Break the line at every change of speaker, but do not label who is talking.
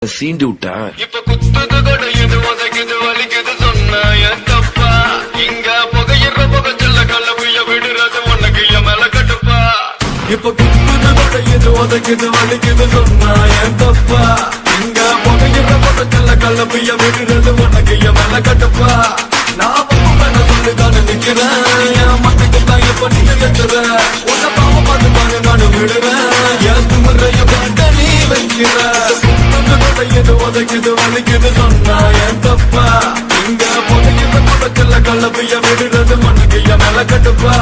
சீண்டி விட்டா
இப்ப குத்துது கொடையுது உதைக்குது வலிக்குது சொன்னாய தப்பா இங்க புகையிற புகை செல்ல கலவைய விடுறது உனக்கு என் மேல கட்டுப்பா இப்ப குத்துது கொடையுது உதைக்குது வலிக்குது சொன்னாய தப்பா இங்க புகையிற புகை செல்ல கலவைய விடுறது உனக்கு என் மேல கட்டுப்பா நான் சொல்லிதானே நிக்கிறேன் என் மண்ணுக்கு தான் எப்ப நீ எத்துற உன்னை பாவ பார்த்து பாரு நானும் விடுறேன் என் துமுறைய பார்த்த நீ வைக்கிற உதைக்குது வலிக்குது சொன்னா என் தப்பா இங்க புதையிற புதைச்சல கலவைய விடுறது மண்ணுக்கு என் மேல கட்டுப்பா